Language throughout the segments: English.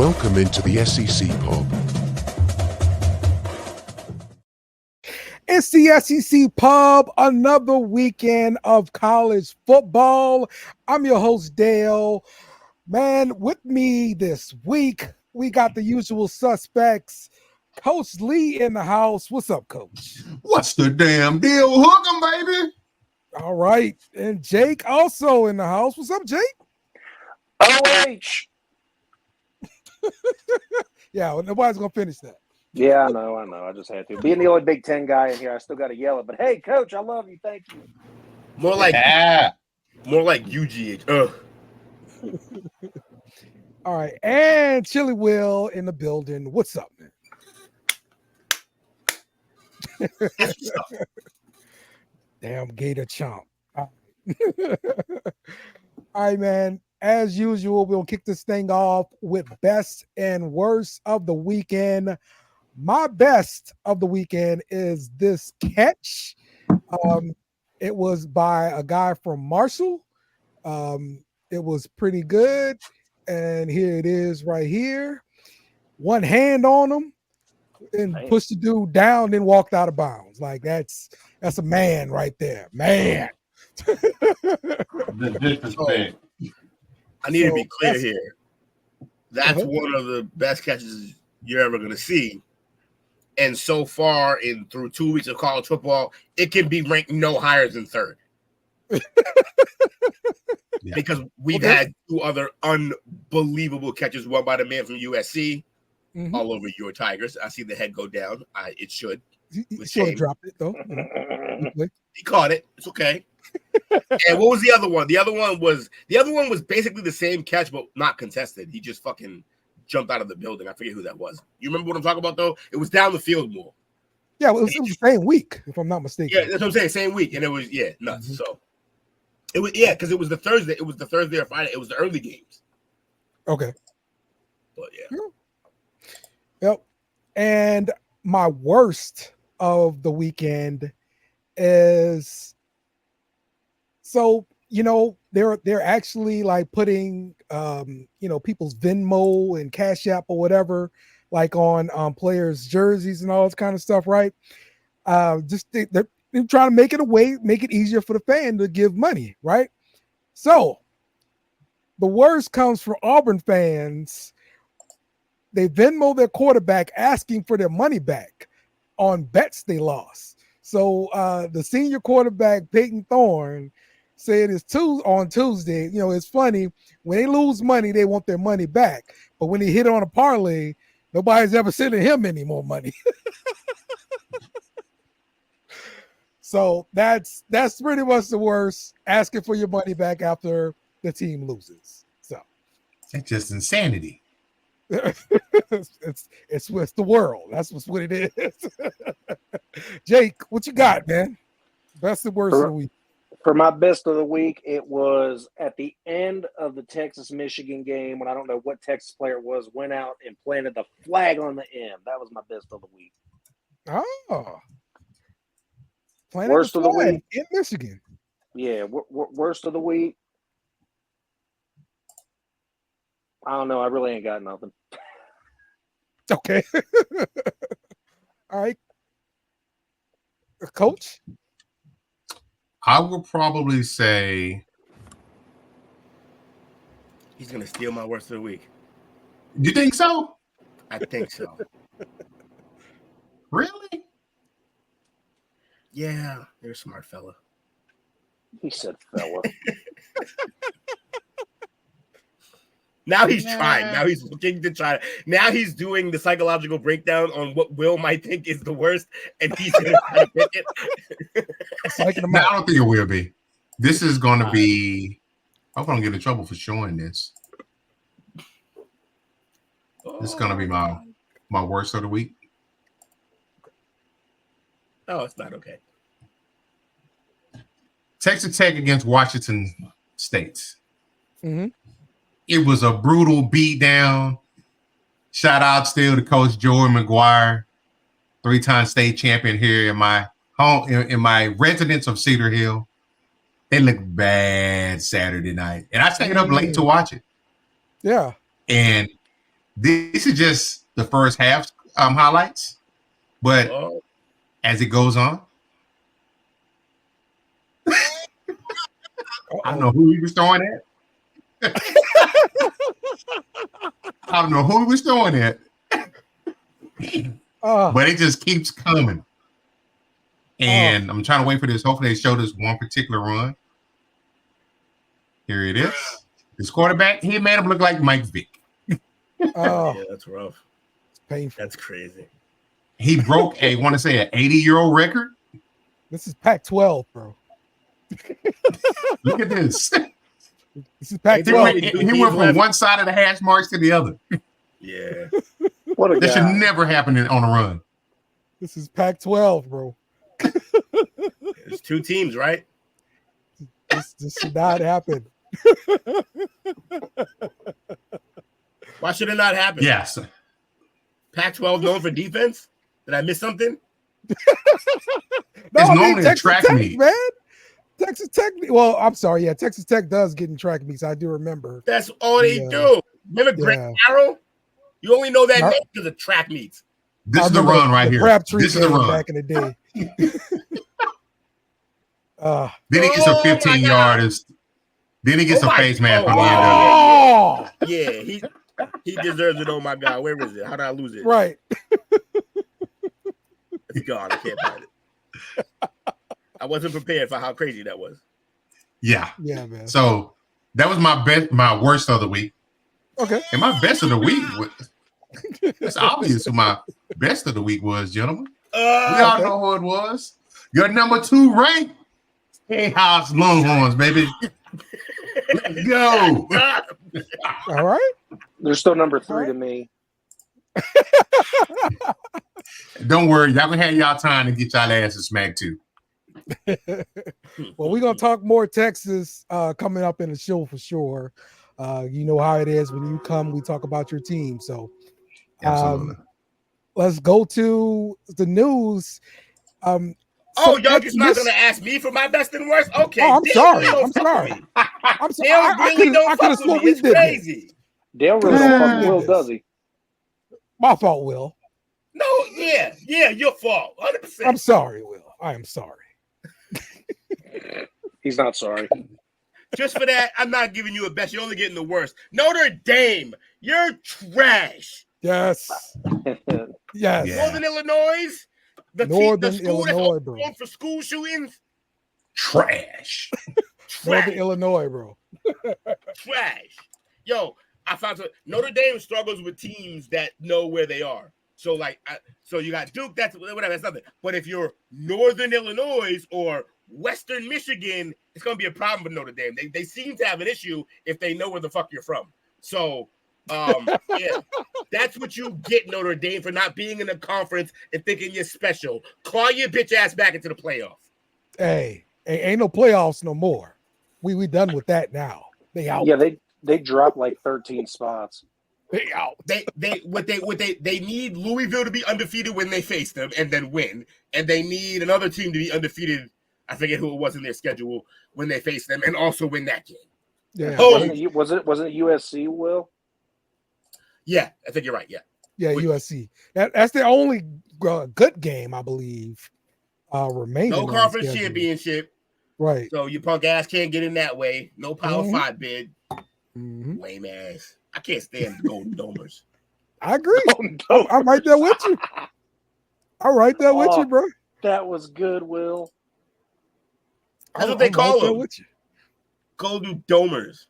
Welcome into the SEC Pub. It's the SEC Pub, another weekend of college football. I'm your host, Dale. Man, with me this week, we got the usual suspects. Coach Lee in the house. What's up, Coach? What's the damn deal? Hook 'em, baby. All right. And Jake also in the house. What's up, Jake? OH. Yeah, well, nobody's going to finish that. Yeah, I know. I just had to. Being the only Big Ten guy in here, I still got to yell it. But hey, Coach, I love you. Thank you. More like UGH. All right. And Chili Will in the building. What's up, man? Damn Gator chomp. All right, man. As usual, we'll kick this thing off with best and worst of the weekend. My best of the weekend is this catch. It was by a guy from Marshall. It was pretty good. And here it is right here. One hand on him and pushed the dude down, then walked out of bounds. Like that's a man right there. Man. The disrespect. I need to be clear here. That's one of the best catches you're ever going to see. And so far, through 2 weeks of college football, it can be ranked no higher than third. Because we've had two other unbelievable catches, one by the man from USC, all over your Tigers. I see the head go down. It should. He should have dropped it, though. He caught it. It's okay. And what was the other one? The other one was basically the same catch, but not contested. He just fucking jumped out of the building. I forget who that was. You remember what I'm talking about, though? It was down the field more. Yeah, well, it was the same week, if I'm not mistaken. Yeah, that's what I'm saying. Same week, and it was nuts. So it was because it was the Thursday. It was the Thursday or Friday. It was the early games. Okay. But Yep. And my worst of the weekend is. So, they're actually like putting, people's Venmo and Cash App or whatever, like on players' jerseys and all this kind of stuff, right? They're trying to make it easier for the fan to give money, right? So the worst comes from Auburn fans. They Venmo their quarterback asking for their money back on bets they lost. So the senior quarterback, Peyton Thorne, said it's on Tuesday. It's funny when they lose money, they want their money back. But when they hit on a parlay, nobody's ever sending him any more money. So that's pretty much the worst. Asking for your money back after the team loses. So it's just insanity. it's the world. That's what it is. Jake, what you got, man? Best and worst of the week. For my best of the week, it was at the end of the Texas-Michigan game when I don't know what Texas player it was, went out and planted the flag on the end. That was my best of the week. Oh. Worst of the week. In Michigan. Yeah, worst of the week. I don't know. I really ain't got nothing. Okay. All right. Coach? I would probably say he's going to steal my worst of the week. You think so? I think so. Really? Yeah, you're a smart fella. He said fella. Now he's trying. Now he's looking to try. Now he's doing the psychological breakdown on what Will might think is the worst, and he's going to try to pick it. No, I don't think it will be. This is going to be. I'm going to get in trouble for showing this. This is going to be my worst of the week. Oh, it's not okay. Texas Tech against Washington State. Mm-hmm. It was a brutal beatdown. Shout out still to Coach Jordan McGuire, 3-time state champion here in my home, in my residence of Cedar Hill. They looked bad Saturday night, and I stayed up late to watch it. Yeah, and This is just the first half highlights, but as it goes on, I don't know who he was throwing at. I don't know who he was throwing at. But it just keeps coming. And I'm trying to wait for this. Hopefully they show this one particular run. Here it is. This quarterback, he made him look like Mike Vick. Yeah, that's rough. It's painful. That's crazy. He broke an 80-year-old record. This is Pac-12, bro. Look at this. This is Pac-12. He went from one side of the hash marks to the other. Yeah. What a That guy. should never happen on a run. This is Pac-12, bro. There's two teams, right? This should not happen. Why should it not happen? Yes. Pac-12 known for defense? Did I miss something? No, normally a Texas track Tech, meet. man. Texas Tech. Well, I'm sorry. Yeah, Texas Tech does get in track meets. I do remember. That's all they do. Remember Greg Arrow? You only know that name because of track meets. This is the run right here. This is the run. Back in the day. Then he gets a 15-yard. Then he gets a face mask on the end of it. Yeah, he deserves it. Oh my God, where is it? How did I lose it? Right. It's gone. I can't find it. I wasn't prepared for how crazy that was. Yeah. Yeah, man. So that was my worst of the week. Okay. And my best of the week it's obvious who my best of the week was, gentlemen. We all know who it was. Your number 2 ranked House Longhorns, baby. Let's go. All right. They're still number 3 to me. Don't worry, y'all gonna have y'all time to get y'all asses smacked too. Well, we're gonna talk more Texas coming up in the show for sure. You know how it is when you come, we talk about your team. So let's go to the news. Y'all just not gonna ask me for my best and worst? Okay. Oh, I'm sorry. I'm sorry. I could have sworn we did crazy. Dale really don't fuck Will, does he? My fault, Will. No, yeah, your fault. 100%. I'm sorry, Will. I am sorry. He's not sorry. Just for that, I'm not giving you a best. You're only getting the worst. Notre Dame, you're trash. Yes. Yes. Yeah. Northern Illinois, the school that's known for school shootings. Trash. Northern Illinois, bro. Trash. Yo, I found Notre Dame struggles with teams that know where they are. So so you got Duke, that's whatever, that's nothing. But if you're Northern Illinois or Western Michigan, it's gonna be a problem with Notre Dame. They seem to have an issue if they know where the fuck you're from. So yeah, that's what you get, Notre Dame, for not being in the conference and thinking you're special. Claw your bitch ass back into the playoffs. Hey, ain't no playoffs no more. We done with that now. They out. Yeah, they dropped like 13 spots. They out. They need Louisville to be undefeated when they face them and then win. And they need another team to be undefeated. I forget who it was in their schedule when they face them and also win that game. Yeah. Was it USC, Will? Yeah, I think you're right. Yeah. Yeah, USC. That's the only good game, I believe, remaining. No conference championship. Right. So you punk ass can't get in that way. No Power 5 bid. Mm-hmm. Lame ass. I can't stand the Golden Domers. I agree. I'm right there with you. I'm right there with you, bro. That was good, Will. That's what they call them. With you. Golden Domers.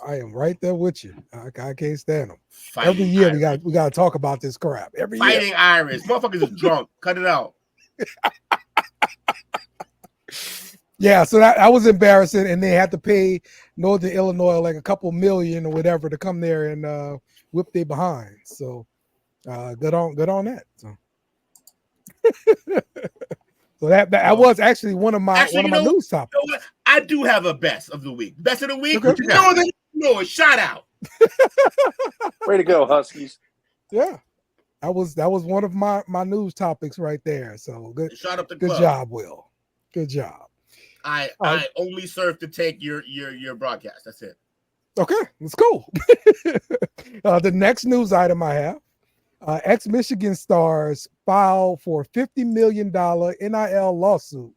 I am right there with you. I can't stand them. Fighting Every year Irish. we got to talk about this crap. Every Fighting year. Irish. Motherfuckers is drunk. Cut it out. Yeah, so that was embarrassing, and they had to pay Northern Illinois like a couple million or whatever to come there and whip their behind. So good on that. So, so that was actually one of my news topics. You know what? I do have a best of the week. Best of the week. Okay. Northern Illinois. Shout out. Way to go, Huskies. Yeah. That was one of my news topics right there. So good. Shout out the good club. job, Will. Good job. I only serve to take your broadcast. That's it. Okay, let's go. The next news item I have, ex-Michigan stars filed for $50 million NIL lawsuit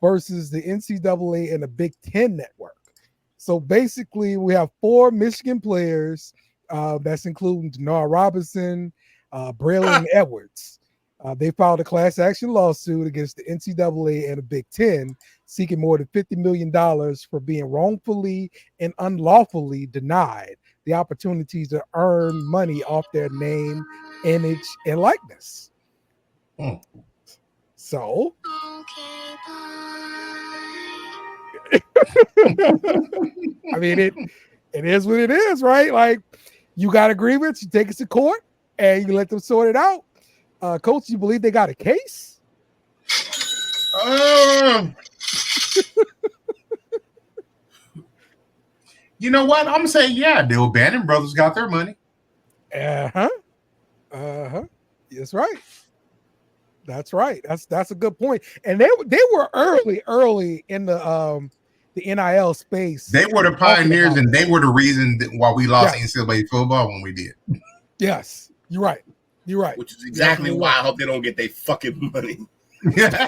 versus the NCAA and the Big Ten network. So basically, we have 4 Michigan players, that's including Denard Robinson, Braylon Edwards. They filed a class action lawsuit against the NCAA and the Big Ten, seeking more than $50 million for being wrongfully and unlawfully denied the opportunity to earn money off their name, image, and likeness. Hmm. So, I mean, it is what it is, right? Like, you got agreements, you take it to court, and you let them sort it out. Coach, you believe they got a case? You know what? I'm gonna say, yeah, the O'Bannon brothers got their money. That's right. That's right. That's a good point. And they were early in the NIL space. They were the pioneers, and they were the reason why we lost NCAA football when we did. Yes, you're right. You're right. Which is exactly why I hope they don't get their fucking money. All they had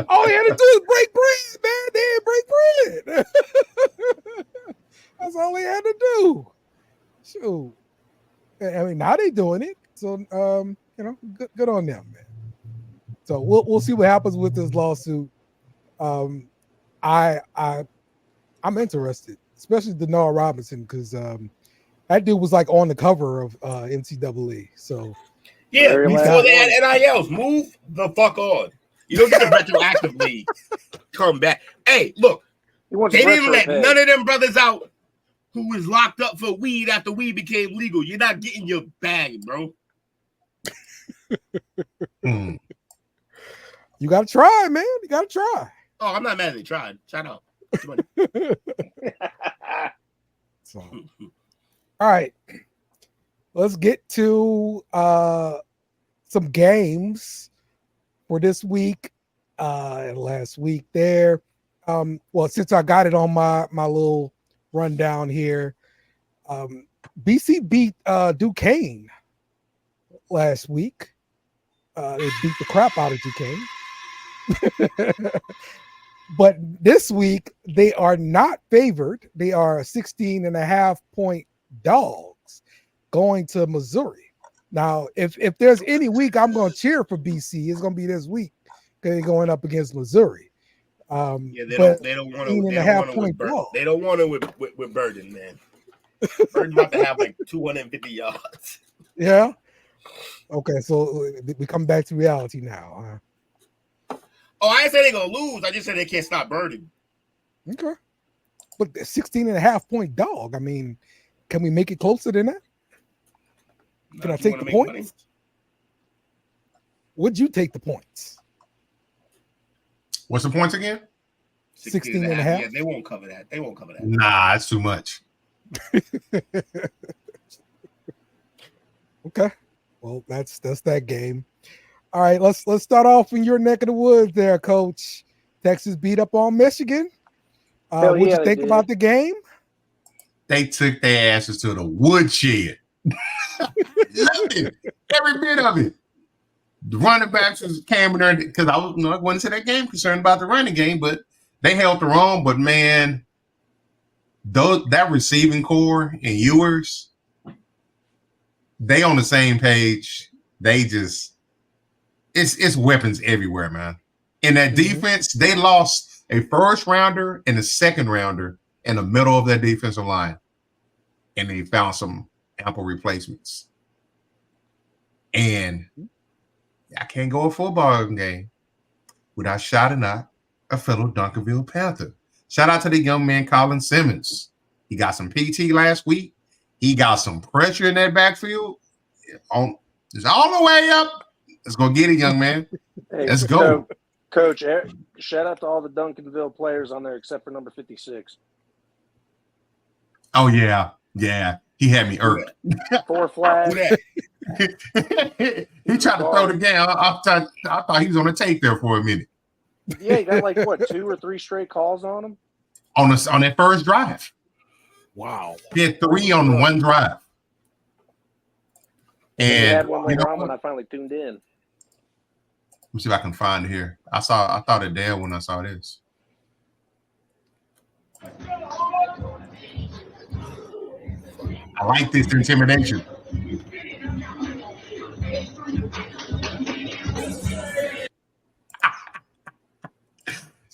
to do is break bread, man. They didn't break bread. That's all they had to do. Shoot. I mean, now they doing it. So good on them, man. So we'll see what happens with this lawsuit. I'm interested, especially Denard Robinson, because that dude was like on the cover of NCAA. So yeah, before they had NILs, move the fuck on. You don't get to retroactively come back. Hey, look, they didn't let none of them brothers out who was locked up for weed after weed became legal. You're not getting your bag, bro. You gotta try, man. You gotta try. Oh, I'm not mad at they tried. Shout out. So, all right. Let's get to some games for this week and last week there. Well, since I got it on my little rundown here, BC beat Duquesne last week. They beat the crap out of Duquesne. But this week, they are not favored. They are 16.5-point dogs going to Missouri. Now, if there's any week I'm going to cheer for BC, it's going to be this week because they're going up against Missouri. They don't want it with Burden, man. Burden's about to have like 250 yards. Yeah. Okay, so we come back to reality now. Oh, I didn't say they're going to lose. I just said they can't stop Burden. Okay. But the 16.5-point dog, I mean, can we make it closer than that? Can I take the points? Would you take the points? What's the points again? 16.5. Yeah, they won't cover that. Nah, it's too much. Okay. Well, that's that game. All right, let's start off in your neck of the woods there, Coach. Texas beat up on Michigan. What you think about the game? They took their asses to the woodshed. Loved it. Every bit of it. The running backs came in there because I wasn't to that game concerned about the running game, but they held their own. But man, that receiving core and ewers, they on the same page. They just it's weapons everywhere, man. In that defense, they lost a first rounder and a second rounder in the middle of their defensive line, and they found some ample replacements. And I can't go a football game without shouting out a fellow Duncanville Panther. Shout out to the young man, Colin Simmons. He got some PT last week. He got some pressure in that backfield. It's all the way up. Let's go get it, young man. Hey, let's go. Coach, shout out to all the Duncanville players on there except for number 56. Oh, yeah. Yeah. He had me irked. 4 flags. He tried to throw the game. I thought he was on the tape there for a minute. Yeah, he got like, 2 or 3 straight calls on him? on that first drive. Wow. He had 3 on one drive. He And had one later on when I finally tuned in. Let me see if I can find it here. I thought of Dale when I saw this. I like this intimidation.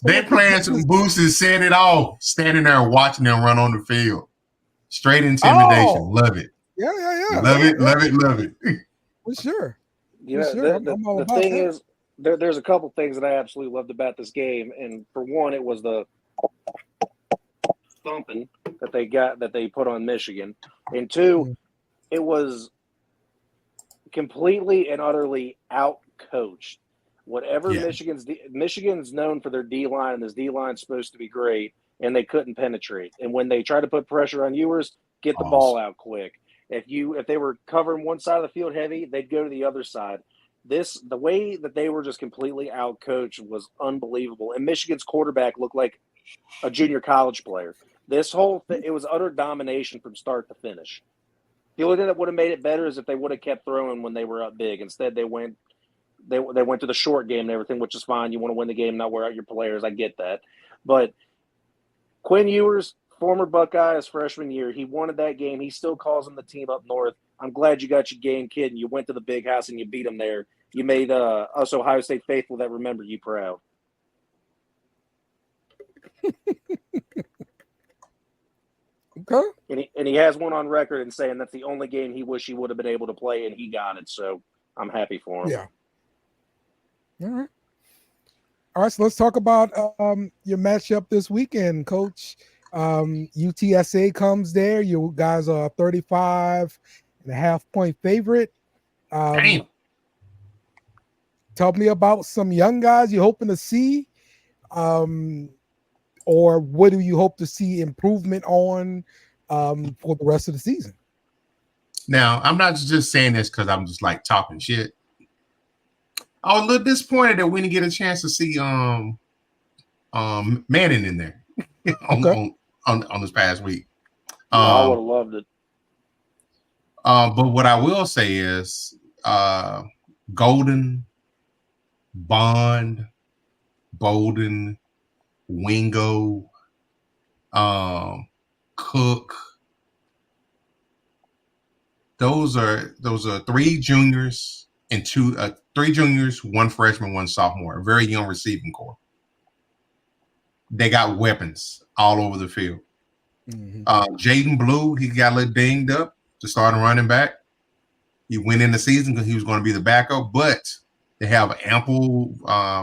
They playing some boosters, said it all, standing there watching them run on the field. Straight intimidation. Love it. Yeah. Love it. For sure. You know, the thing is, there's a couple things that I absolutely loved about this game, and for one, it was the thumping that they put on Michigan, and two, it was completely and utterly outcoached. Whatever Michigan's known for their D line, and this D line's supposed to be great, and they couldn't penetrate. And when they try to put pressure on ewers, get the ball out quick. If they were covering one side of the field heavy, they'd go to the other side. The way that they were just completely outcoached was unbelievable. And Michigan's quarterback looked like a junior college player. This whole thing, it was utter domination from start to finish. The only thing that would have made it better is if they would have kept throwing when they were up big. Instead, they went to the short game and everything, which is fine. You want to win the game, not wear out your players. I get that. But Quinn Ewers, former Buckeye, his freshman year, he wanted that game. He still calls him the team up north. I'm glad you got your game, kid, and you went to the big house and you beat them there. You made us Ohio State faithful that remember you proud. Okay. And he has one on record and saying that's the only game he wish he would have been able to play, and he got it. So I'm happy for him. Yeah. All right. So let's talk about your matchup this weekend, Coach. UTSA comes there. You guys are 35.5-point favorite. Damn. Tell me about some young guys you're hoping to see, or what do you hope to see improvement on for the rest of the season? Now, I'm not just saying this because I'm just like talking shit. I was a little disappointed that we didn't get a chance to see Manning in there on this past week. I would have loved it. But what I will say is Golden, Bond, Bolden, Wingo, Cook. Those are 3 juniors and 3 juniors, 1 freshman, 1 sophomore. A very young receiving corps. They got weapons all over the field. Mm-hmm. Jaden Blue, he got a little dinged up to start running back. He went in the season because he was going to be the backup, but they have ample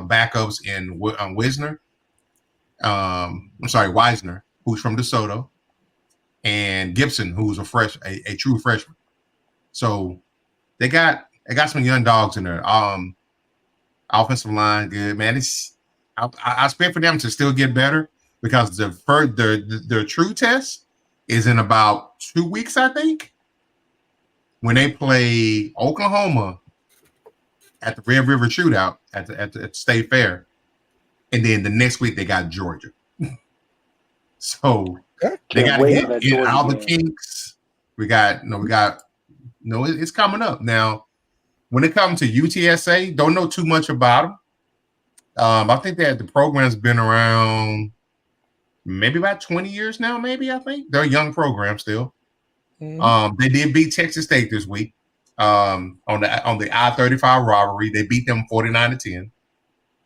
backups in Wisner. Wisner, who's from DeSoto, and Gibson, who's a true freshman. So they got some young dogs in there. Offensive line, good, man. I expect for them to still get better because their true test is in about 2 weeks, I think, when they play Oklahoma at the Red River Shootout at the State Fair, and then the next week they got Georgia. So they got to get all the kinks. It's coming up now. When it comes to UTSA, don't know too much about them. I think that the program's been around maybe about 20 years now. Maybe I think they're a young program still. Mm-hmm. They did beat Texas State this week on the I-35 rivalry. They beat them 49-10.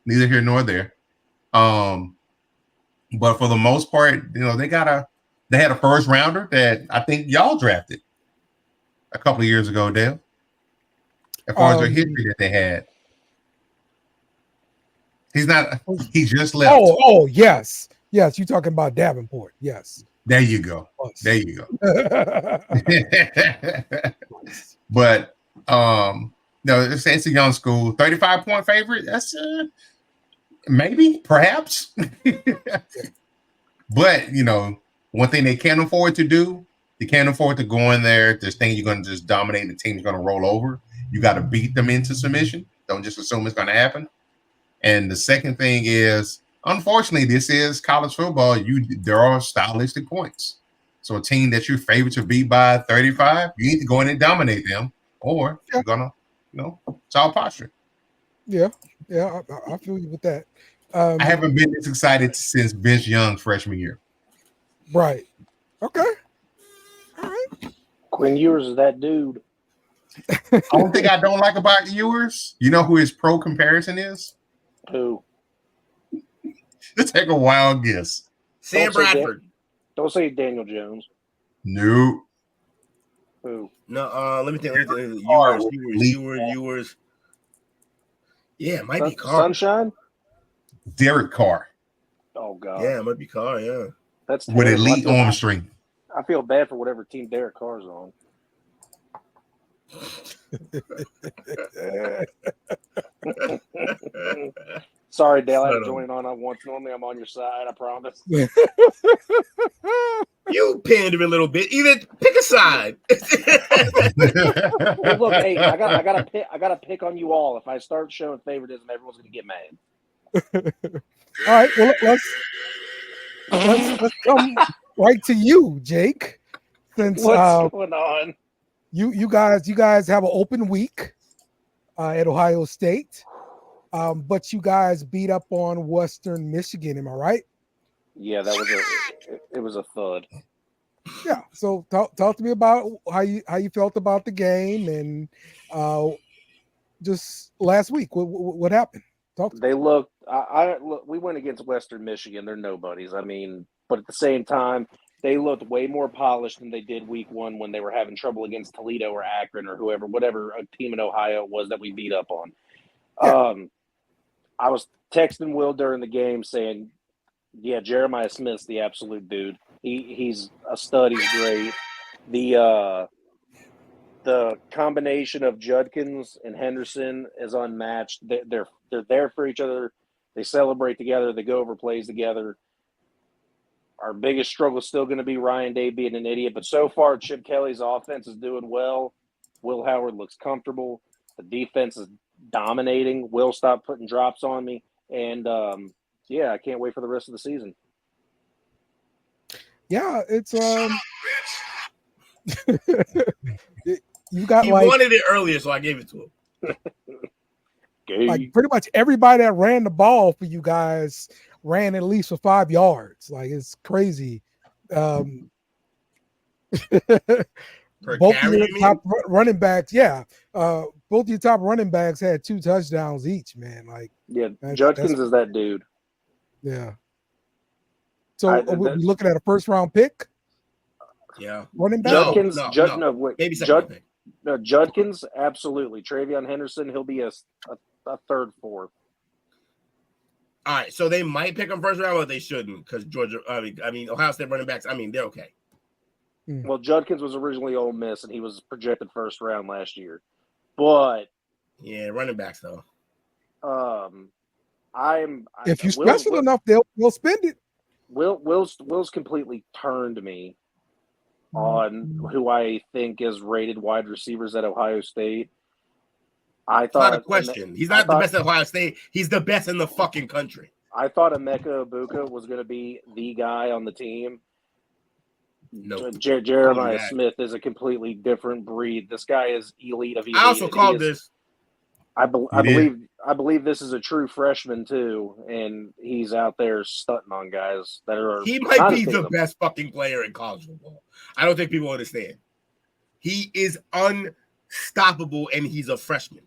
Neither here nor there. But for the most part, they had a first rounder that I think y'all drafted a couple of years ago, Dale. As far as their history that they had. He just left. Oh, yes. Yes, you're talking about Davenport. Yes. There you go. But it's a young school. 35-point favorite. That's maybe, perhaps. But one thing they can't afford to do, they can't afford to go in there just think you're going to just dominate and the team's going to roll over. You got to beat them into submission. Don't just assume it's going to happen. And the second thing is unfortunately, this is college football. There are stylistic points. So a team that you're favored to beat by 35, you need to go in and dominate them, or you're gonna, it's all posture. Yeah, I feel you with that. I haven't been this excited since Vince Young's freshman year. Right. Okay. All right. Quinn Ewers is that dude. Only thing I don't like about Ewers, you know who his pro comparison is? Who? Let's take a wild guess. Sam Bradford. Don't say Daniel Jones. No. Who? No, let me think. Ewers. Yeah, it might be Carr. Sunshine? Derek Carr. Oh, God. Yeah, it might be Carr, yeah. That's with elite arm strength. I feel bad for whatever team Derek Carr's on. Sorry, Dale. I had to join on once. Normally, I'm on your side. I promise. You pandering a little bit. Either pick a side. Hey, look, hey, I gotta pick on you all. If I start showing favoritism, everyone's gonna get mad. All right. Well, let's come right to you, Jake. Since what's going on? You guys have an open week at Ohio State, but you guys beat up on Western Michigan. Am I right? Yeah, it was a thud. Yeah. So talk to me about how you felt about the game and just last week. What happened? They looked. We went against Western Michigan. They're nobodies. I mean, but at the same time, they looked way more polished than they did week one when they were having trouble against Toledo or Akron or whatever a team in Ohio was that we beat up on. Yeah. I was texting Will during the game saying, yeah, Jeremiah Smith's the absolute dude. He's a stud. He's great. The combination of Judkins and Henderson is unmatched. They're there for each other. They celebrate together. They go over plays together. Our biggest struggle is still going to be Ryan Day being an idiot. But so far, Chip Kelly's offense is doing well. Will Howard looks comfortable. The defense is dominating. Will stop putting drops on me. And, I can't wait for the rest of the season. Yeah, it's you got he wanted it earlier, so I gave it to him. Like pretty much everybody that ran the ball for you guys ran at least for 5 yards. Like it's crazy. Both of your top running backs, both of your top running backs had 2 touchdowns each, man. Like, Judkins is that dude. Yeah. So are we looking at a first round pick? Yeah. Running back? Judkins, maybe Judkins, absolutely. Travion Henderson, he'll be a third, fourth. All right, so they might pick him first round, but they shouldn't because Ohio State running backs. I mean, they're okay. Well, Judkins was originally Ole Miss, and he was projected first round last year. But running backs though. If you're special enough, they'll spend it. Will's completely turned me on who I think is rated wide receivers at Ohio State. It's not a question. He's not the best at Ohio State. He's the best in the fucking country. I thought Emeka Egbuka was going to be the guy on the team. No, Jeremiah Smith is a completely different breed. This guy is elite of elite. I also called this. I believe this is a true freshman too, and he's out there stunting on guys that are. He might be the best fucking player in college football. I don't think people understand. He is unstoppable, and he's a freshman.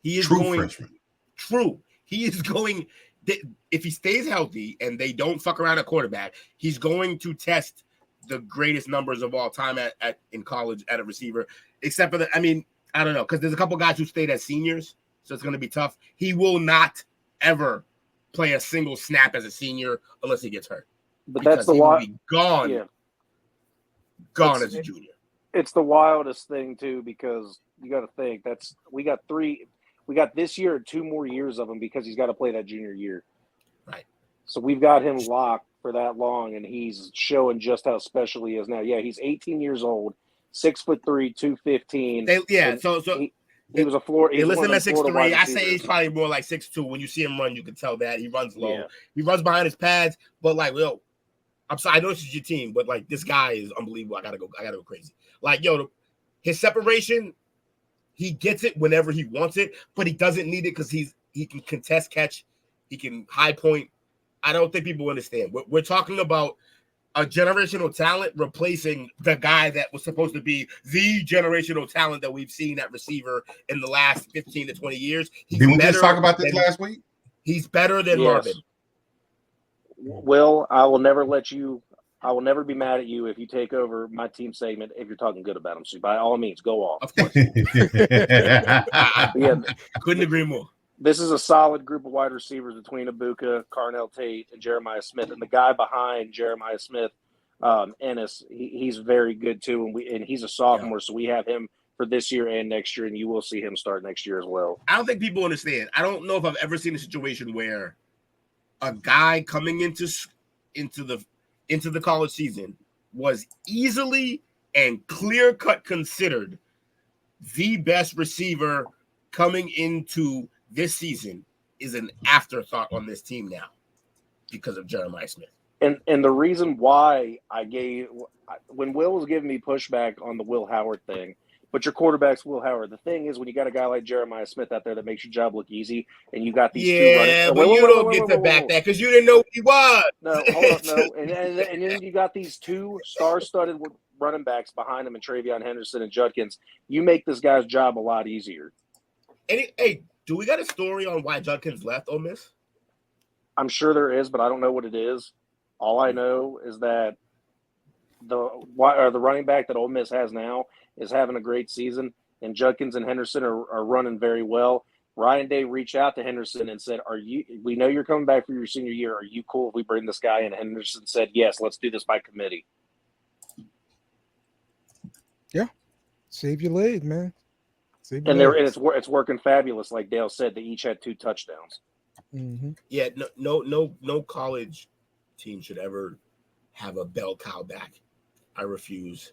He is freshman. True. He is going. If he stays healthy and they don't fuck around at quarterback, he's going to test the greatest numbers of all time in college at a receiver. Except for I don't know, because there's a couple guys who stayed as seniors, so it's going to be tough. He will not ever play a single snap as a senior unless he gets hurt. But that's the wild. Gone. Yeah. Gone as a junior. It's the wildest thing too, because you got to think we got this year and 2 more years of him because he's got to play that junior year. Right. So we've got him locked for that long, and he's showing just how special he is now. Yeah, he's 18 years old, 6'3", 215. He was a Florida. They list him at 6'3". I say receivers. he's probably more like 6'2". When you see him run, you can tell that he runs low. Yeah. He runs behind his pads, but like, yo, I'm sorry, I know this is your team, but like this guy is unbelievable. I gotta go crazy. Like, yo, his separation, he gets it whenever he wants it, but he doesn't need it because he can contest catch, he can high point. I don't think people understand. We're talking about a generational talent replacing the guy that was supposed to be the generational talent that we've seen at receiver in the last 15 to 20 years. Didn't we just talk about this last week? He's better than Marvin. Will, I will never be mad at you if you take over my team segment if you're talking good about him. So by all means, go off. Of course. Yeah, couldn't agree more. This is a solid group of wide receivers between Ibuka, Carnell Tate, and Jeremiah Smith. And the guy behind Jeremiah Smith, Ennis, he's very good too. And he's a sophomore, so we have him for this year and next year, and you will see him start next year as well. I don't think people understand. I don't know if I've ever seen a situation where a guy coming into the college season was easily and clear-cut considered the best receiver coming into this season is an afterthought on this team now because of Jeremiah Smith. And the reason why when Will was giving me pushback on the Will Howard thing, but your quarterback's Will Howard. The thing is, when you got a guy like Jeremiah Smith out there that makes your job look easy, and you got these two running. Yeah, but you don't get to back that because you didn't know who he was. No, hold up, no. And then you got these two star-studded running backs behind him, and Travion Henderson and Judkins. You make this guy's job a lot easier. Hey, do we got a story on why Judkins left Ole Miss? I'm sure there is, but I don't know what it is. All I know is that the running back that Ole Miss has now is having a great season, and Judkins and Henderson are running very well. Ryan Day reached out to Henderson and said, we know you're coming back for your senior year. Are you cool if we bring this guy in? And Henderson said, yes, let's do this by committee. Yeah. Save your leg, man. It's working fabulous. Like Dale said, they each had 2 touchdowns. Mm-hmm. Yeah, no college team should ever have a bell cow back. I refuse.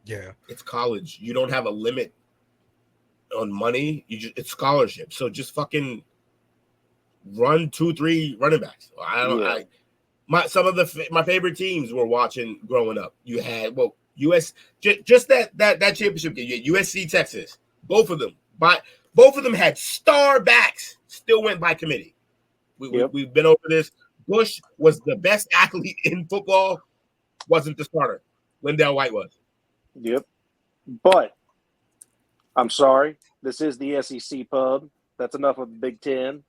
Yeah, it's college. You don't have a limit on money. It's scholarship. So just fucking run 2-3 running backs. My favorite teams were watching growing up. You had just that championship game. You had USC, Texas. Both of them had star backs. Still went by committee. We've been over this. Bush was the best athlete in football. Wasn't the starter. Lindell White was. Yep. But I'm sorry. This is the SEC pub. That's enough of the Big Ten.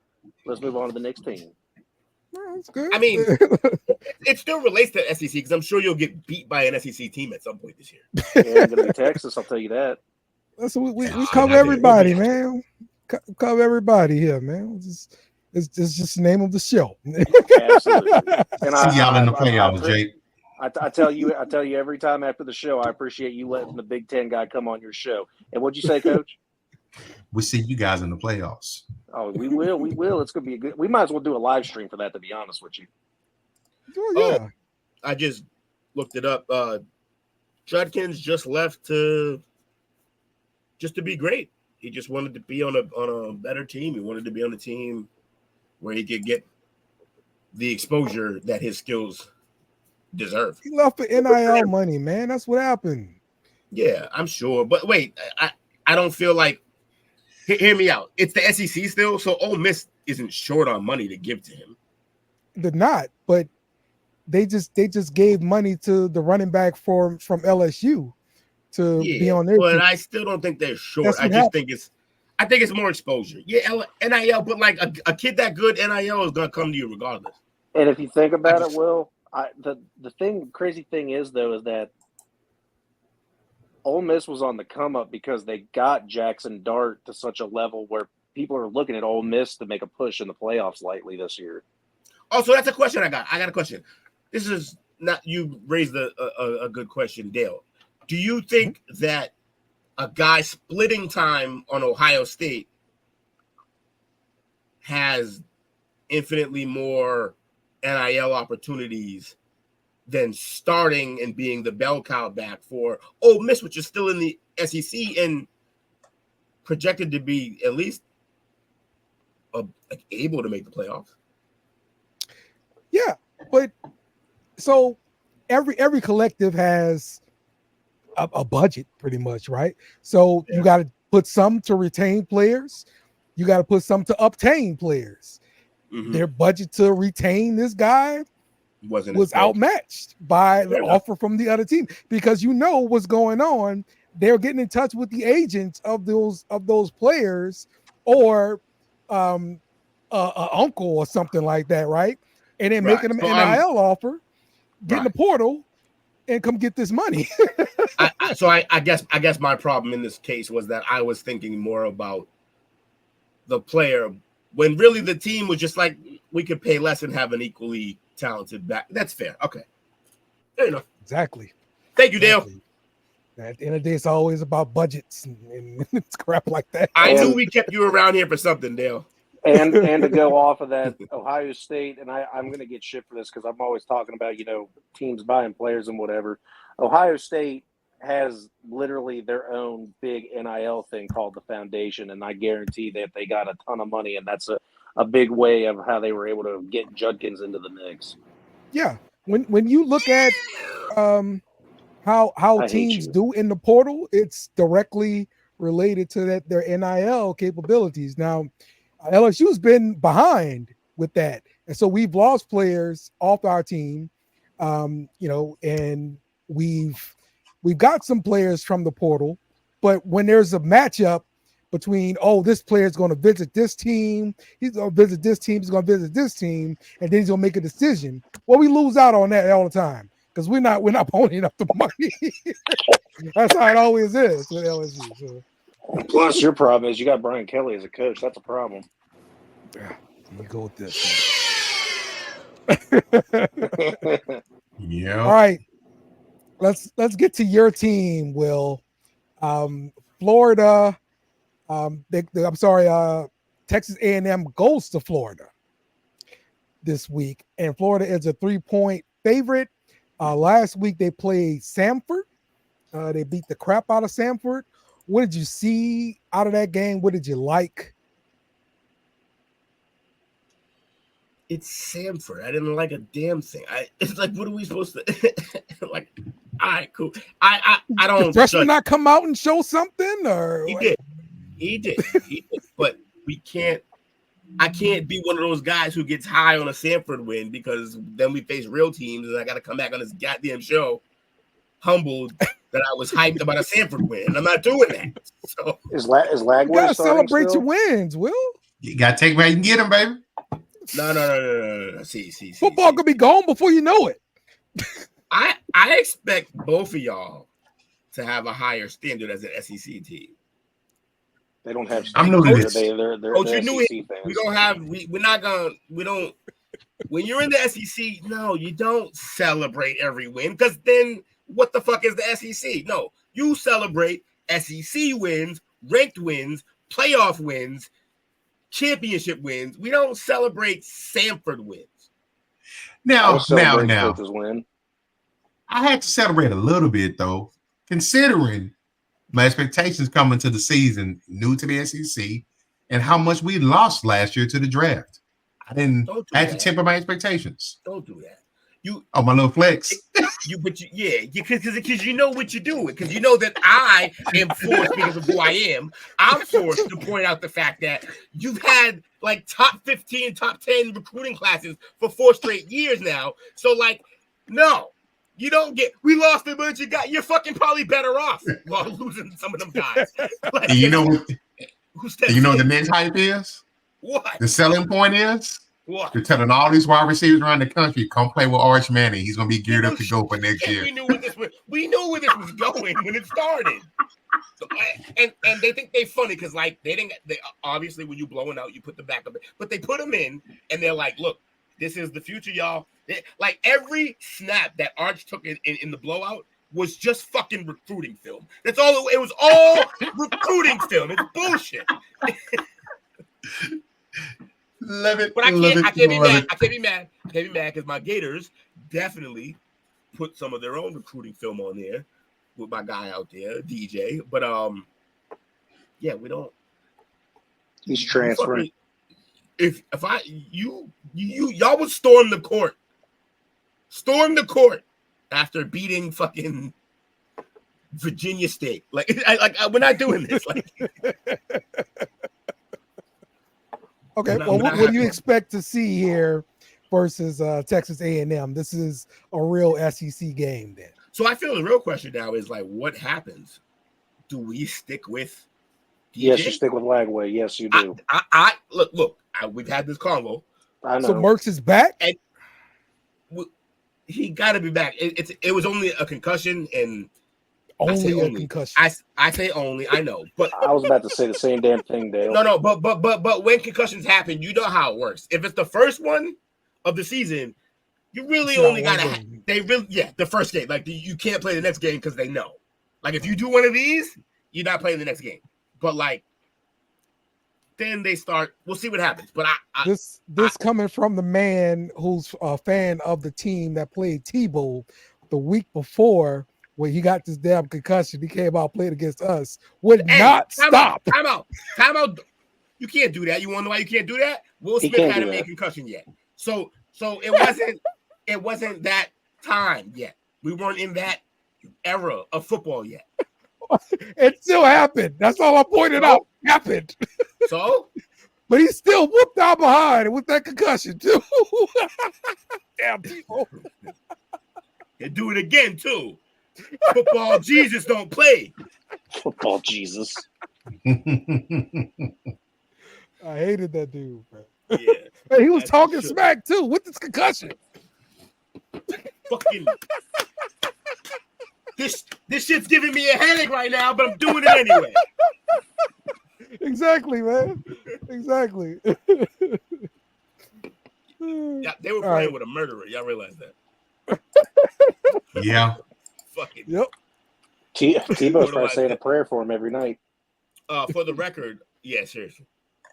Let's move on to the next team. That's good. I mean, it still relates to SEC because I'm sure you'll get beat by an SEC team at some point this year. Yeah, it's going to be Texas, I'll tell you that. So we cover everybody, man. Cover everybody here, man. It's just the name of the show. Absolutely. And see y'all in the playoffs, Jake. I tell you every time after the show, I appreciate you letting the Big Ten guy come on your show. And what'd you say, Coach? We'll see you guys in the playoffs. Oh, we will. It's gonna be a good. We might as well do a live stream for that. To be honest with you. Oh, yeah. Oh, I just looked it up. Judkins just left to be great. He just wanted to be on a better team. He wanted to be on a team where he could get the exposure that his skills deserve. He left for NIL money, man. That's what happened. Yeah, I'm sure. But wait, I don't feel like. Hear me out. It's the SEC still, so Ole Miss isn't short on money to give to him. They're not, but they just gave money to the running back from LSU to be on their but team. I still don't think they're short. I think it's more exposure. Yeah, NIL, but like a kid that good, NIL is gonna come to you regardless. And if you think about it, Will, the crazy thing is though is that Ole Miss was on the come up because they got Jackson Dart to such a level where people are looking at Ole Miss to make a push in the playoffs lightly this year. Oh, so that's a question I got. I got a question. This is not you raised a good question, Dale. Do you think that a guy splitting time on Ohio State has infinitely more NIL opportunities than starting and being the bell cow back for Ole Miss, which is still in the SEC? And projected to be at least able to make the playoffs. Yeah, but so every collective has a budget, pretty much, right? So you got to put some to retain players, you got to put some to obtain players. Their budget to retain this guy was outmatched by the offer from the other team, because you know what's going on. They're getting in touch with the agents of those players, or a uncle or something like that, right? And then making them an NIL offer, get in the portal, and come get this money. I guess my problem in this case was that I was thinking more about the player, when really the team was just like, we could pay less and have an equally talented back. That's fair. Okay. Fair enough. Exactly. Thank you, Dale. At the end of the day, it's always about budgets and it's crap like that. I knew we kept you around here for something, Dale. And to go off of that, Ohio State, and I'm going to get shit for this because I'm always talking about, teams buying players and whatever. Ohio State has literally their own big NIL thing called the Foundation, and I guarantee that they got a ton of money, and that's a big way of how they were able to get Judkins into the mix. Yeah. When you look at how teams do in the portal, it's directly related to their NIL capabilities. Now, LSU's been behind with that, and so we've lost players off our team, and we've got some players from the portal, but when there's a matchup between, this player is going to visit this team, he's going to visit this team, he's going to visit this team, and then he's going to make a decision. Well, we lose out on that all the time because we're not ponying up the money. That's how it always is with LSU. So. Plus, your problem is you got Brian Kelly as a coach. That's a problem. Yeah, you go with this. Yeah. All right. Let's get to your team, Will. Florida. Texas A&M goes to Florida this week, and Florida is a 3-point favorite. Last week they played Samford. They beat the crap out of Samford. What did you see out of that game? What did you like? It's Samford. I didn't like a damn thing. It's like, what are we supposed to like? All right, cool. I don't. The freshman not come out and show something, or he did. But we can't. I can't be one of those guys who gets high on a Samford win, because then we face real teams, and I got to come back on this goddamn show humbled that I was hyped about a Samford win. I'm not doing that. So is Lagway you gotta celebrate your wins, Will. You gotta take where you can get them, baby. No. See. Football could be gone before you know it. I expect both of y'all to have a higher standard as an SEC team. They don't have. I'm new to this. They're Coach, SEC you knew it. fans. We don't have. We're not gonna. We don't. When you're in the SEC, no, you don't celebrate every win, because then what the fuck is the SEC? No, you celebrate SEC wins, ranked wins, playoff wins, championship wins. We don't celebrate Samford wins. Now. Coach's win. I had to celebrate a little bit, though, considering my expectations coming to the season, new to the SEC, and how much we lost last year to the draft. I had to temper my expectations. Don't do that. My little flex. Because you know what you're doing. Because you know that I am forced, because of who I am. I'm forced to point out the fact that you've had like top 15, top 10 recruiting classes for 4 straight years now. So no. You don't get. We lost a bunch of guys. You're fucking probably better off while losing some of them guys. You know what the next hype is? What? The selling point is? What? They're telling all these wide receivers around the country, come play with Arch Manning. He's gonna be geared up to go for next year. We knew where this was going when it started. So, and they think they're funny because they obviously when you blowing out, you put the backup in, but they put them in and they're like, look, this is the future, y'all. Every snap that Arch took in the blowout was just fucking recruiting film. That's all. It was all recruiting film. It's bullshit. Love it. But I can't be mad. I can't be mad because my Gators definitely put some of their own recruiting film on there with my guy out there, DJ. But Yeah, we don't. He's transferring. If y'all would storm the court after beating fucking Virginia State. Like we're not doing this. Like, okay, not, well, what do you expect to see here versus Texas A&M? This is a real SEC game then. So I feel the real question now is like, what happens? Do we stick with DJ? Yes, you stick with Lagway. Yes, you do. I look. We've had this convo. I know. So Merckx is back, and he got to be back. It was only a concussion, and only a concussion. I say only. I know, but I was about to say the same damn thing, Dale. No. But when concussions happen, you know how it works. If it's the first one of the season, you really only gotta. The first game. Like you can't play the next game because they know. Like if you do one of these, you're not playing the next game. But like, then they start. We'll see what happens. But this coming from the man who's a fan of the team that played Tebow the week before, when he got this damn concussion, he came out played against us. Not stop. Time out. You can't do that. You want to know why you can't do that? Will Smith hadn't made concussion yet. So it wasn't that time yet. We weren't in that era of football yet. It still happened. That's all I pointed out. Happened. So? But he still whooped out behind with that concussion too. Damn people. They do it again too. Football Jesus don't play. Football Jesus. I hated that dude, bro. Yeah. And he was talking smack too with this concussion. Fucking this shit's giving me a headache right now, but I'm doing it anyway. Exactly, man. Exactly. Yeah, they were playing with a murderer. Y'all realize that? Yeah. Fucking. Yep. Tebow's probably saying a prayer for him every night. For the record, yeah, seriously.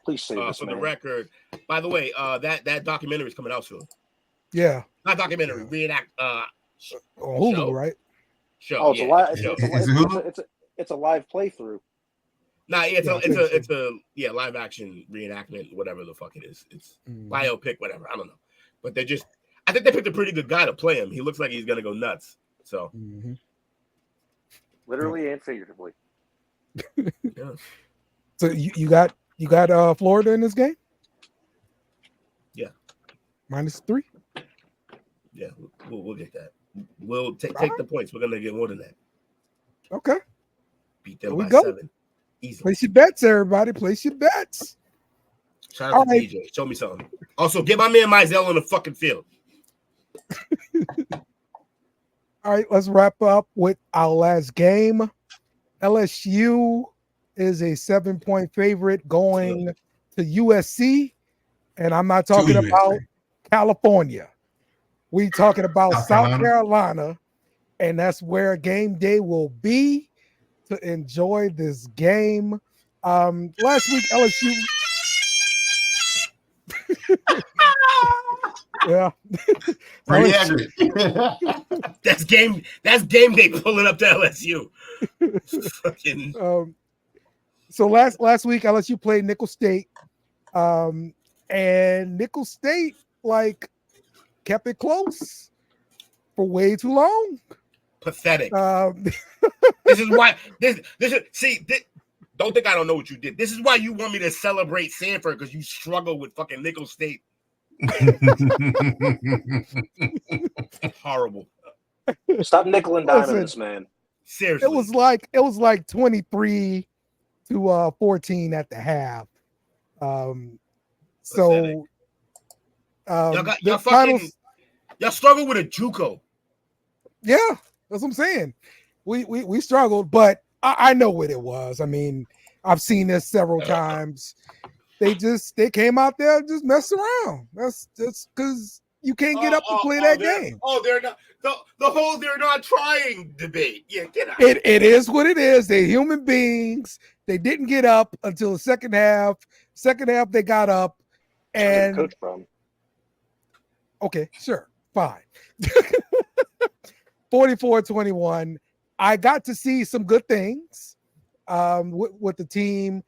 Please say this, for man. the record. By the way, that documentary is coming out soon. Yeah. Not documentary, reenact. On Hulu, show. Right? Show. Oh, it's a live. Is it Hulu? It's a live playthrough. Nah, it's a live action reenactment, whatever the fuck it is. It's biopic, whatever. I don't know, but I think they picked a pretty good guy to play him. He looks like he's gonna go nuts. So, literally and figuratively. Yeah. So you got Florida in this game? Yeah. -3. Yeah, we'll get that. We'll take the points. We're gonna get more than that. Okay. Beat them There by we go. 7. Easily. Place your bets, everybody. Place your bets. Shout out to DJ. Show me something. Also, get my man Mizell on the fucking field. All right, let's wrap up with our last game. LSU is a 7-point favorite going to USC, and I'm not talking about California. We talking about South Carolina, and that's where game day will be to enjoy this game. Last week LSU. Yeah. Pretty accurate. That's game day pulling up to LSU. Fucking. So last week LSU played Nicholls State, and Nicholls State kept it close for way too long. Pathetic. This is why don't think I don't know what you did. This is why you want me to celebrate Sanford, because you struggle with fucking Nicholls State. Horrible. Stop nickel and diming this man. Seriously. It was like 23 to 14 at the half. So y'all struggle with a JUCO. Yeah, that's what I'm saying. We struggled, but I know what it was. I mean, I've seen this several times. They came out there and just messed around. That's because you can't get up to play that game. They're not the whole they're not trying debate. Yeah, get out. It is what it is. They're human beings. They didn't get up until the second half. Second half they got up, and coach problem. Okay, sure, fine. 44-21. I got to see some good things. with the team.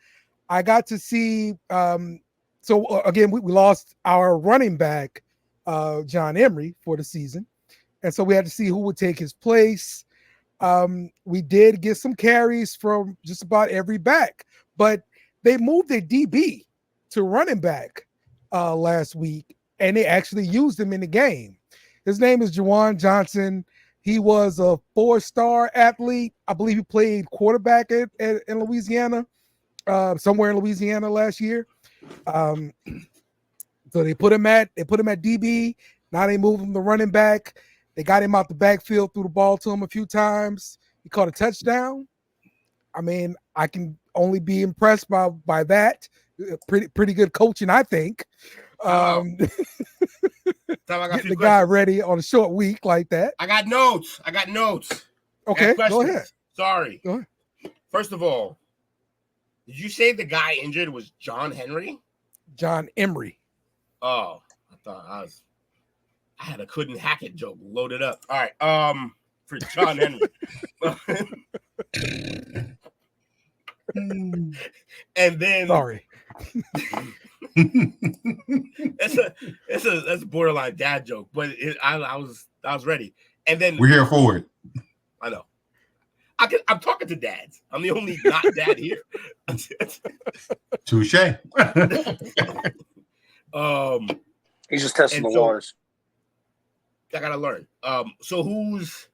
I got to see. So again, we lost our running back, John Emery, for the season, and so we had to see who would take his place. We did get some carries from just about every back, but they moved a DB to running back last week, and they actually used him in the game. His name is Juwan Johnson. He was a 4-star athlete. I believe he played quarterback in Louisiana, somewhere in Louisiana last year. So they put him at DB. Now they moved him to running back. They got him out the backfield, threw the ball to him a few times. He caught a touchdown. I mean, I can only be impressed by that. Pretty good coaching, I think. The guy ready on a short week like that. I got notes. Okay, go ahead. Sorry. Go ahead. First of all, did you say the guy injured was John Henry? John Emery. Oh, I thought I had a couldn't hack it joke loaded up. All right. For John Henry. And then sorry. That's a borderline dad joke, but I was ready. And then we're here for it. I know. I'm talking to dads. I'm the only not dad here. Touche. He's just testing the waters. I gotta learn. So who's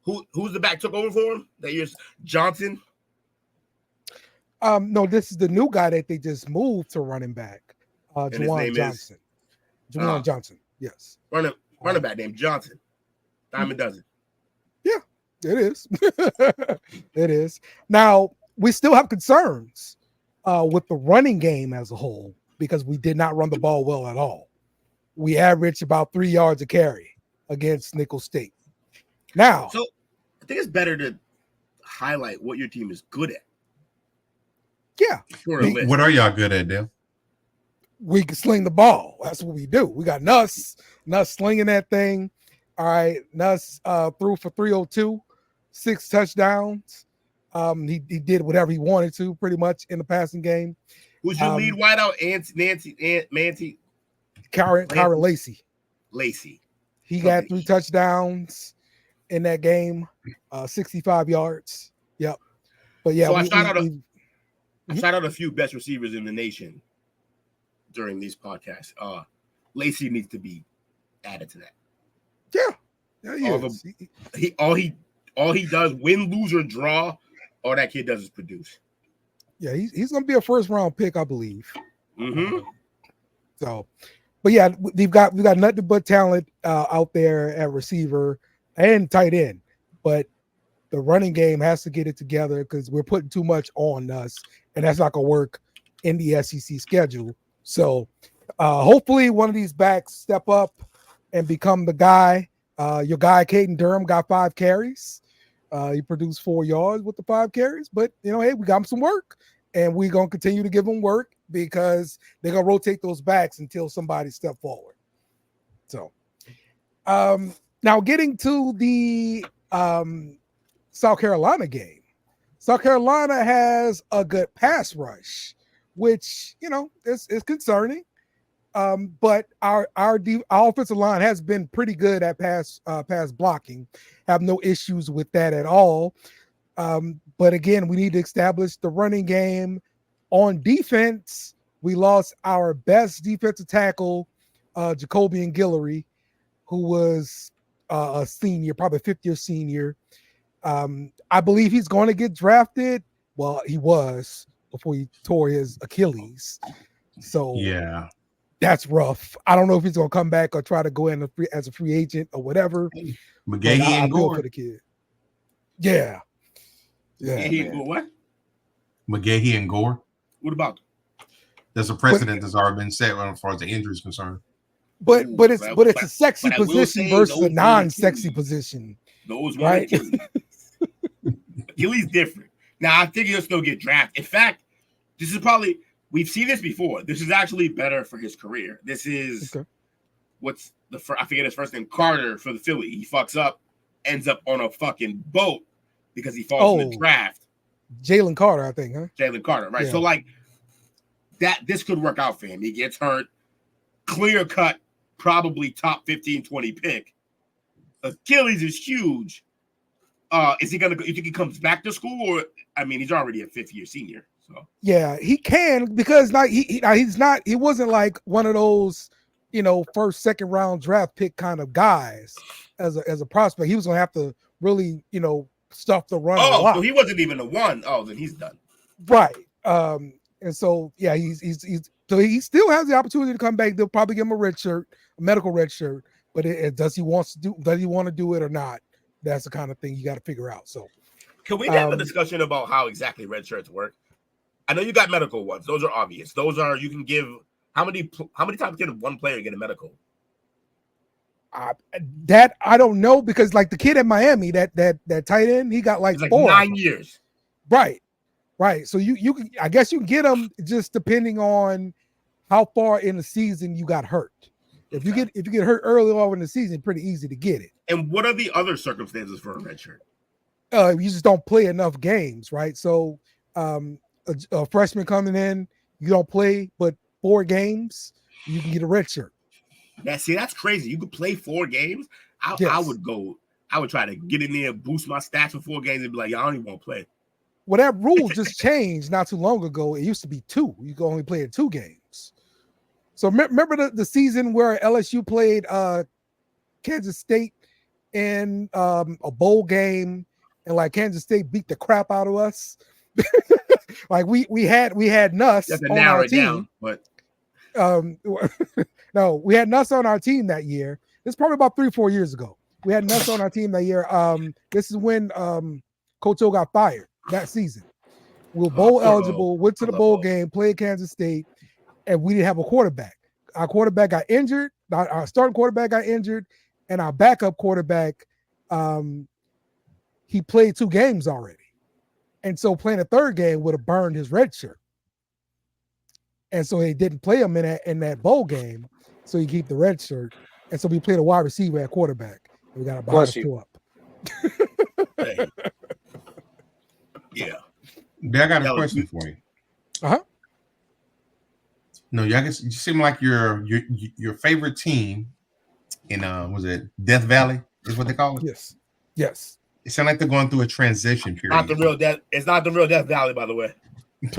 the back took over for him? That year's Johnson. No, this is the new guy that they just moved to running back. Juwan Johnson. Juwan Johnson. Yes. Running back named Johnson. Diamond dozen. Yeah, it is. It is. Now we still have concerns with the running game as a whole because we did not run the ball well at all. We averaged about 3 yards a carry against Nicholls State. Now, so I think it's better to highlight what your team is good at. Yeah. What are y'all good at, Dale? We can sling the ball. That's what we do. We got Nuss slinging that thing. All right. Nuss threw for 302, 6 touchdowns. He did whatever he wanted to pretty much in the passing game. Who's your lead wideout? Manti? Kyron Lacey. He got 3 touchdowns in that game, 65 yards. Yep. But yeah, so I shout out a few best receivers in the nation during these podcasts. Lacey needs to be added to that. Yeah, all he does, win, lose, or draw, all that kid does is produce. Yeah, he's gonna be a first round pick, I believe. Mm-hmm. So, but yeah, we've got nothing but talent out there at receiver and tight end, but the running game has to get it together because we're putting too much on us, and that's not gonna work in the SEC schedule. So, hopefully, one of these backs step up and become the guy. Your guy, Caden Durham, got 5 carries. He produced 4 yards with the 5 carries, but hey, we got him some work, and we're gonna continue to give him work because they're gonna rotate those backs until somebody step forward. So, now getting to the South Carolina game. South Carolina has a good pass rush, which is concerning. But our offensive line has been pretty good at pass blocking. Have no issues with that at all. But again, we need to establish the running game. On defense, we lost our best defensive tackle, Jacobian Guillory, who was a senior, probably a 5th-year senior. I believe he's going to get drafted. Well, he was before he tore his Achilles. So yeah, that's rough. I don't know if he's going to come back or try to go in as a free agent or whatever. McGahee and Gore for the kid. Yeah. What? McGahee and Gore. What about them? There's a precedent that's already been set as far as the injury is concerned. But it's a sexy position versus a non-sexy position. Those right? Achilles different. Now I think he'll still get drafted. In fact, this is probably we've seen this before. This is actually better for his career. This is I forget his first name, Carter for the Philly. He fucks up, ends up on a fucking boat because he falls in the draft. Jalen Carter, I think, huh? Jalen Carter, right? Yeah. So like this could work out for him. He gets hurt, clear cut, probably top 15, 20 pick. Achilles is huge. Is he gonna go? You think he comes back to school, or I mean, he's already a 5th-year senior. So yeah, he can because he wasn't like one of those, first, second round draft pick kind of guys as a prospect. He was gonna have to really, stuff the run a lot. So he wasn't even a 1. Oh, then he's done. Right. And so yeah, so he still has the opportunity to come back. They'll probably give him a medical red shirt, but does he want to do it or not? That's the kind of thing you got to figure out. So can we have a discussion about how exactly red shirts work? I know you got medical ones. Those are obvious. Those are, you can give, how many times can one player get a medical? That I don't know, because like the kid at Miami, that tight end, he got like 4 9 years. Right. So you can, I guess you can get them just depending on how far in the season you got hurt. If you get hurt early on in the season, pretty easy to get it. And what are the other circumstances for a red shirt? You just don't play enough games, right? So a freshman coming in, you don't play but 4 games, you can get a red shirt. That's crazy. You could play 4 games. I would try to get in there, boost my stats for 4 games, and be like, I don't even want to play. Well, that rule just changed not too long ago. It used to be 2. You could only play in 2 games. So remember the season where LSU played Kansas State in a bowl game, and like Kansas State beat the crap out of us. Like we had Nuss on our team, but no, we had Nuss on our team that year. It's probably about 3-4 years ago. We had Nuss on our team that year. This is when Coach O got fired that season. We were bowl eligible, went to the bowl game, played Kansas State, and we didn't have a quarterback. Our quarterback got injured. Our starting quarterback got injured, and our backup quarterback, he played 2 games already. And so playing a 3rd game would have burned his red shirt. And so they didn't play him in that bowl game, so he keep the red shirt. And so we played a wide receiver at quarterback. We got a behind the up. Hey. Yeah. I got a question for you. No, I guess you seem like your favorite team in was it Death Valley is what they call it? Yes. It sounds like they're going through a transition period. It's not the real Death Valley, by the way. That's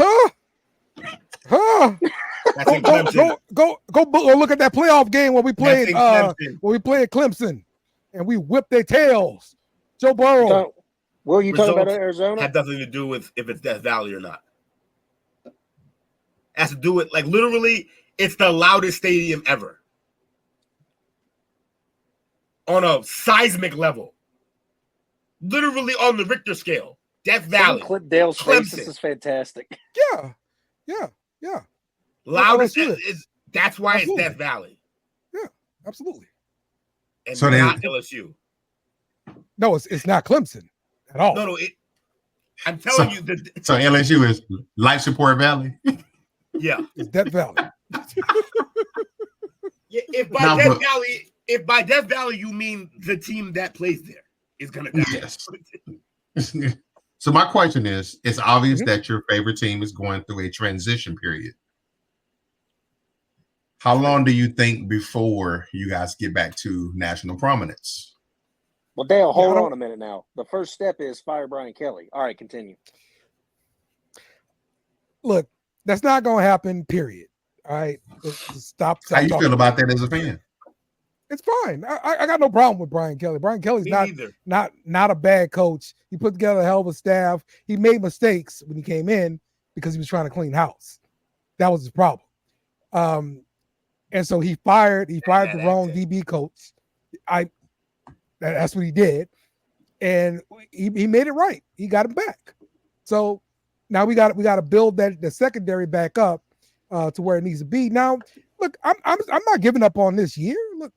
in Clemson. Go look at that playoff game where we played Clemson and we whipped their tails. Joe Burrow. Will you talk about Arizona? Had nothing to do with if it's Death Valley or not. It has to do with, like, literally, it's the loudest stadium ever. On a seismic level. Literally on the Richter scale. Death Valley. Clip Dale's face. This is fantastic. Yeah. Loudest. That's why it's Death Valley. Yeah, absolutely. And so not LSU. No, it's not Clemson at all. No. I'm telling you. So LSU is Life Support Valley? Yeah. It's Death Valley. If by Death Valley you mean the team that plays there is going to die. Yes. So my question is, it's obvious that your favorite team is going through a transition period. How long do you think before you guys get back to national prominence? Well, Dale, hold on a minute now. The first step is fire Brian Kelly. All right, continue. Look, that's not going to happen, period. All right? Stop How you feel about that as a fan? It's fine. I got no problem with Brian Kelly. Brian Kelly's not a bad coach. He put together a hell of a staff. He made mistakes when he came in because he was trying to clean house. That was his problem. And so he fired the wrong DB coach. That's what he did. And he made it right. He got him back. So now we got to build the secondary back up to where it needs to be. Now, look, I'm not giving up on this year. Look,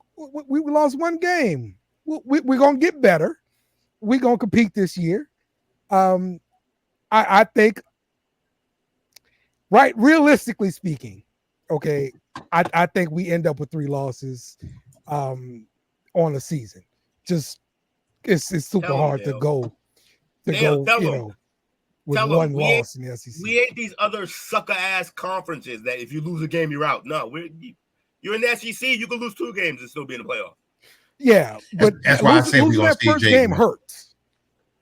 we lost 1 game. We're gonna get better. We're gonna compete this year. I think, right, realistically speaking, okay, I think we end up with 3 losses on the season. Just it's super hard to go. with Tell one them, loss in the SEC. we ain't these other sucker ass conferences that if you lose a game, you're out. No, you're in the SEC. You can lose 2 games and still be in the playoff. Yeah, but that's why I said we're losing gonna that see first Jake, game man. hurts.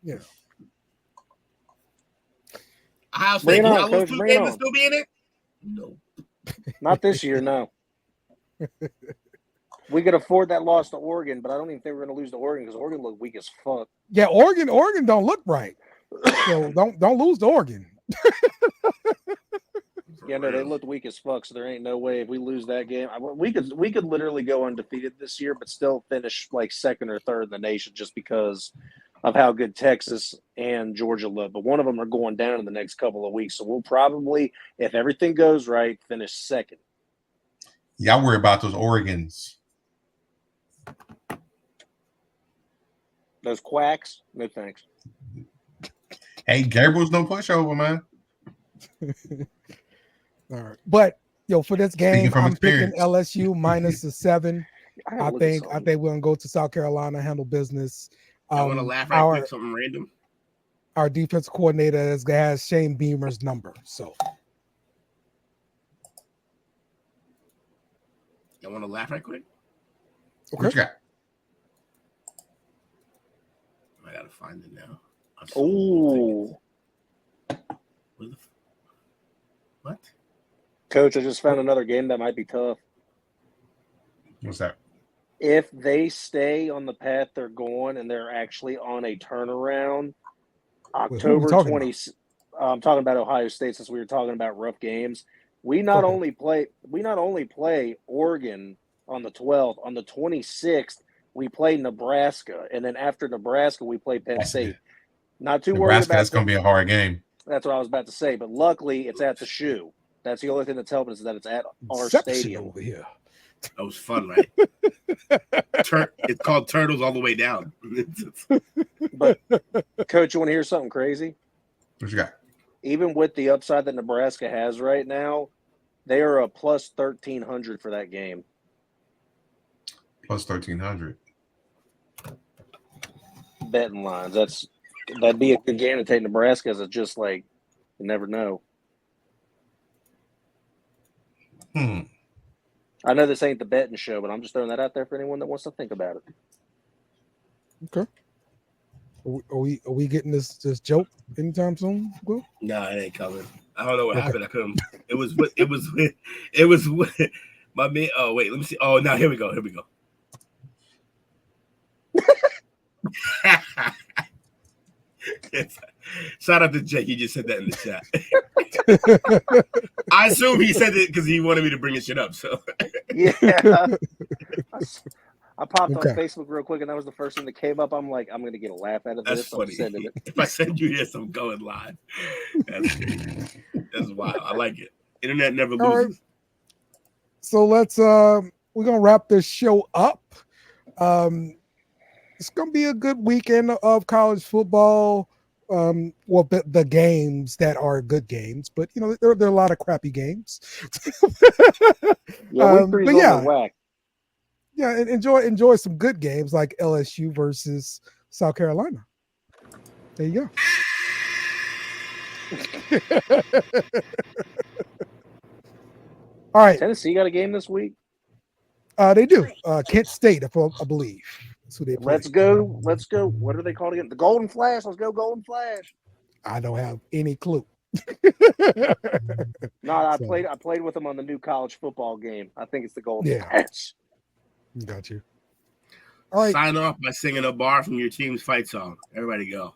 Yeah. Ohio State, Bring it can on, y'all lose Coach, 2 bring it games and on. still be in it? No. Not this year, no. We could afford that loss to Oregon, but I don't even think we're going to lose to Oregon because Oregon looked weak as fuck. Yeah, Oregon don't look right. So don't lose to Oregon. Yeah, no, they looked weak as fuck. So there ain't no way if we lose that game, we could literally go undefeated this year, but still finish like second or third in the nation just because of how good Texas and Georgia look. But one of them are going down in the next couple of weeks, so we'll probably, if everything goes right, finish second. Y'all worry about those Oregons. Those quacks, no thanks. Hey, Gabriel's no pushover, man. All right. But for this game, from I'm picking experience. LSU minus the 7. I gotta think look at we're gonna go to South Carolina, handle business. I want to laugh right quick, something random. Our defense coordinator has Shane Beamer's number. So I want to laugh right quick. What you got? I gotta find it now. Oh, What? Coach, I just found another game that might be tough. What's that? If they stay on the path they're going and they're actually on a turnaround, October 20th. I'm talking about Ohio State since we were talking about rough games. We not only play Oregon on the 12th. On the 26th, we play Nebraska, and then after Nebraska, we play Penn State. Not too worried Nebraska, about that's going to be a hard game. That's what I was about to say. But luckily, it's at the shoe. That's the only thing that's helping us is that it's at our stadium. Over here. That was fun, right? It's called Turtles All the Way Down. But, Coach, you want to hear something crazy? What you got? Even with the upside that Nebraska has right now, they are a plus 1,300 for that game. Plus 1,300. Betting lines. That'd be a good game to take Nebraska as it's just like you never know. I know this ain't the betting show, but I'm just throwing that out there for anyone that wants to think about it. Okay. Are we getting this joke anytime soon? Will? No, it ain't coming. I don't know what happened. I couldn't. It was my man. Oh wait, let me see. Oh, now here we go. Shout out to Jake. He just said that in the chat. I assume he said it because he wanted me to bring his shit up. So yeah, I popped on Facebook real quick, and that was the first thing that came up. I'm like, I'm gonna get a laugh out of this. That's funny. If I send you this, I'm going live. That's crazy. That's wild. I like it. Internet never loses. Right. So let's we're gonna wrap this show up. It's gonna be a good weekend of college football. Well, the games that are good games, but there are a lot of crappy games. Whack. Yeah, and enjoy some good games like LSU versus South Carolina. There you go. All right. Tennessee got a game this week? They do. Kent State, I believe. That's who they play. Let's go. What are they called again? The Golden Flash. Let's go, Golden Flash. I don't have any clue. No, I played with them on the new college football game. I think it's the Golden Flash. Got you. All right. Sign off by singing a bar from your team's fight song. Everybody go.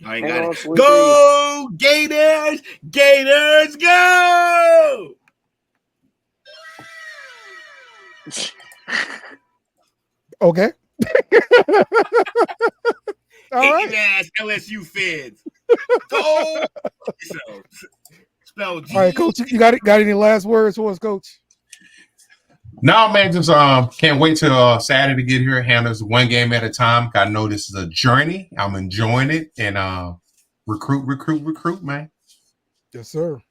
I ain't got it. Go, Gators! Gators, go! Okay. All right. Ass LSU fans. Go! Spell G. All right, Coach. You got any last words for us, Coach? No, man, just can't wait till Saturday to get here. Handle this one game at a time. I know this is a journey. I'm enjoying it, and recruit, man. Yes, sir.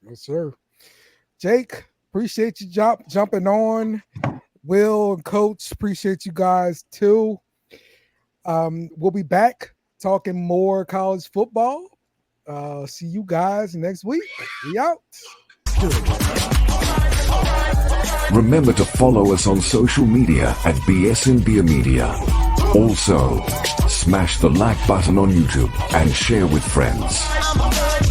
Jake, appreciate you jumping on. Will and Coach, appreciate you guys too. We'll be back talking more college football See you guys next week. We out. Remember to follow us on social media at BS Beer Media. Also, smash the like button on YouTube and share with friends.